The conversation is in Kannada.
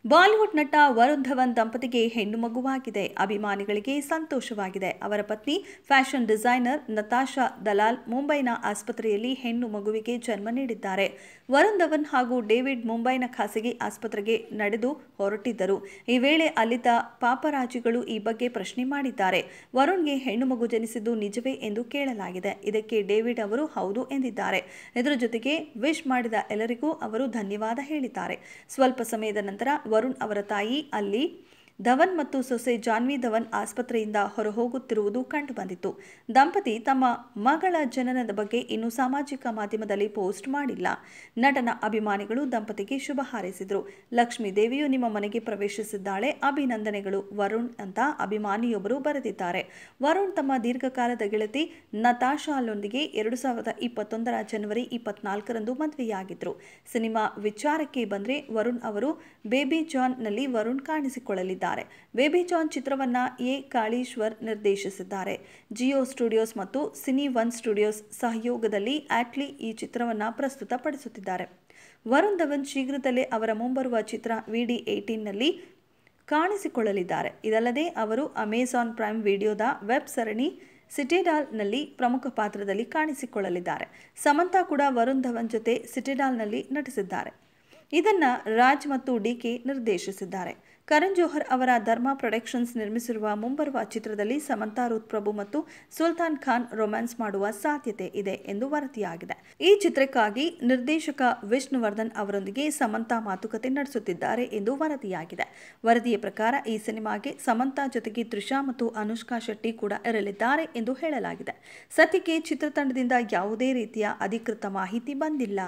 ಬಾಲಿವುಡ್ ನಟ ವರುಣ್ ಧವನ್ ದಂಪತಿಗೆ ಹೆಣ್ಣು ಮಗುವಾಗಿದೆ. ಅಭಿಮಾನಿಗಳಿಗೆ ಸಂತೋಷವಾಗಿದೆ. ಅವರ ಪತ್ನಿ ಫ್ಯಾಷನ್ ಡಿಸೈನರ್ ನತಾಶಾ ದಲಾಲ್ ಮುಂಬೈನ ಆಸ್ಪತ್ರೆಯಲ್ಲಿ ಹೆಣ್ಣು ಮಗುವಿಗೆ ಜನ್ಮ ನೀಡಿದ್ದಾರೆ. ವರುಣ್ ಧವನ್ ಹಾಗೂ ಡೇವಿಡ್ ಮುಂಬೈನ ಖಾಸಗಿ ಆಸ್ಪತ್ರೆಗೆ ನಡೆದು ಹೊರಟಿದ್ದರು. ಈ ವೇಳೆ ಅಲ್ಲಿದ್ದ ಪಾಪರಾಜಿಗಳು ಈ ಬಗ್ಗೆ ಪ್ರಶ್ನೆ ಮಾಡಿದ್ದಾರೆ. ವರುಣ್ಗೆ ಹೆಣ್ಣು ಮಗು ಜನಿಸಿದ್ದು ನಿಜವೇ ಎಂದು ಕೇಳಲಾಗಿದೆ. ಇದಕ್ಕೆ ಡೇವಿಡ್ ಅವರು ಹೌದು ಎಂದಿದ್ದಾರೆ. ಇದರ ಜೊತೆಗೆ ವಿಶ್ ಮಾಡಿದ ಎಲ್ಲರಿಗೂ ಅವರು ಧನ್ಯವಾದ ಹೇಳಿದ್ದಾರೆ. ಸ್ವಲ್ಪ ಸಮಯದ ನಂತರ ವರುಣ್ ಅವರ ತಾಯಿ ಅಲ್ಲಿ ಧವನ್ ಮತ್ತು ಸೊಸೆ ಜಾನ್ವಿ ಧವನ್ ಆಸ್ಪತ್ರೆಯಿಂದ ಹೊರಹೋಗುತ್ತಿರುವುದು ಕಂಡುಬಂದಿತ್ತು. ದಂಪತಿ ತಮ್ಮ ಮಗಳ ಜನನದ ಬಗ್ಗೆ ಇನ್ನೂ ಸಾಮಾಜಿಕ ಮಾಧ್ಯಮದಲ್ಲಿ ಪೋಸ್ಟ್ ಮಾಡಿಲ್ಲ. ನಟನ ಅಭಿಮಾನಿಗಳು ದಂಪತಿಗೆ ಶುಭ ಹಾರೈಸಿದರು. ಲಕ್ಷ್ಮೀ ದೇವಿಯು ನಿಮ್ಮ ಮನೆಗೆ ಪ್ರವೇಶಿಸಿದ್ದಾಳೆ, ಅಭಿನಂದನೆಗಳು ವರುಣ್ ಅಂತ ಅಭಿಮಾನಿಯೊಬ್ಬರು ಬರೆದಿದ್ದಾರೆ. ವರುಣ್ ತಮ್ಮ ದೀರ್ಘಕಾಲದ ಗೆಳತಿ ನತಾಶಾಳೊಂದಿಗೆ 2021ರ ಜನವರಿ 24ರಂದು ಮದುವೆಯಾಗಿದ್ದರು. ಸಿನಿಮಾ ವಿಚಾರಕ್ಕೆ ಬಂದರೆ ವರುಣ್ ಅವರು ಬೇಬಿ ಜಾನ್ನಲ್ಲಿ ವರುಣ್ ಕಾಣಿಸಿಕೊಳ್ಳಲಿದ್ದಾರೆ. ಬೇಬಿ ಜಾನ್ ಚಿತ್ರವನ್ನ ಎ ಕಾಳೀಶ್ವರ್ ನಿರ್ದೇಶಿಸಿದ್ದಾರೆ. ಜಿಯೋ ಸ್ಟುಡಿಯೋಸ್ ಮತ್ತು ಸಿನಿ ಒನ್ ಸ್ಟುಡಿಯೋಸ್ ಸಹಯೋಗದಲ್ಲಿ ಆಟ್ಲಿ ಈ ಚಿತ್ರವನ್ನ ಪ್ರಸ್ತುತಪಡಿಸುತ್ತಿದ್ದಾರೆ. ವರುಣ್ ಧವನ್ ಶೀಘ್ರದಲ್ಲೇ ಅವರ ಮುಂಬರುವ ಚಿತ್ರ VD18ನಲ್ಲಿ ಕಾಣಿಸಿಕೊಳ್ಳಲಿದ್ದಾರೆ. ಇದಲ್ಲದೆ ಅವರು ಅಮೆಜಾನ್ ಪ್ರೈಮ್ ವಿಡಿಯೋದ ವೆಬ್ ಸರಣಿ ಸಿಟೆಡಾಲ್ನಲ್ಲಿ ಪ್ರಮುಖ ಪಾತ್ರದಲ್ಲಿ ಕಾಣಿಸಿಕೊಳ್ಳಲಿದ್ದಾರೆ. ಸಮಂತಾ ಕೂಡ ವರುಣ್ ಧವನ್ ಜೊತೆ ಸಿಟೆಡಾಲ್ನಲ್ಲಿ ನಟಿಸಿದ್ದಾರೆ. ಇದನ್ನ ರಾಜ್ ಮತ್ತು DK ನಿರ್ದೇಶಿಸಿದ್ದಾರೆ. ಕರಣ್ ಜೋಹರ್ ಅವರ ಧರ್ಮ ಪ್ರೊಡಕ್ಷನ್ಸ್ ನಿರ್ಮಿಸಿರುವ ಮುಂಬರುವ ಚಿತ್ರದಲ್ಲಿ ಸಮಂತಾ ರುತ್ ಪ್ರಭು ಮತ್ತು ಸುಲ್ತಾನ್ ಖಾನ್ ರೊಮ್ಯಾನ್ಸ್ ಮಾಡುವ ಸಾಧ್ಯತೆ ಇದೆ ಎಂದು ವರದಿಯಾಗಿದೆ. ಈ ಚಿತ್ರಕ್ಕಾಗಿ ನಿರ್ದೇಶಕ ವಿಷ್ಣುವರ್ಧನ್ ಅವರೊಂದಿಗೆ ಸಮಂತಾ ಮಾತುಕತೆ ನಡೆಸುತ್ತಿದ್ದಾರೆ ಎಂದು ವರದಿಯಾಗಿದೆ. ವರದಿಯ ಪ್ರಕಾರ ಈ ಸಿನಿಮಾಗೆ ಸಮಂತಾ ಜೊತೆಗೆ ತ್ರಿಷಾ ಮತ್ತು ಅನುಷ್ಕಾ ಶೆಟ್ಟಿ ಕೂಡ ಇರಲಿದ್ದಾರೆ ಎಂದು ಹೇಳಲಾಗಿದೆ. ಸದ್ಯಕ್ಕೆ ಚಿತ್ರತಂಡದಿಂದ ಯಾವುದೇ ರೀತಿಯ ಅಧಿಕೃತ ಮಾಹಿತಿ ಬಂದಿಲ್ಲ.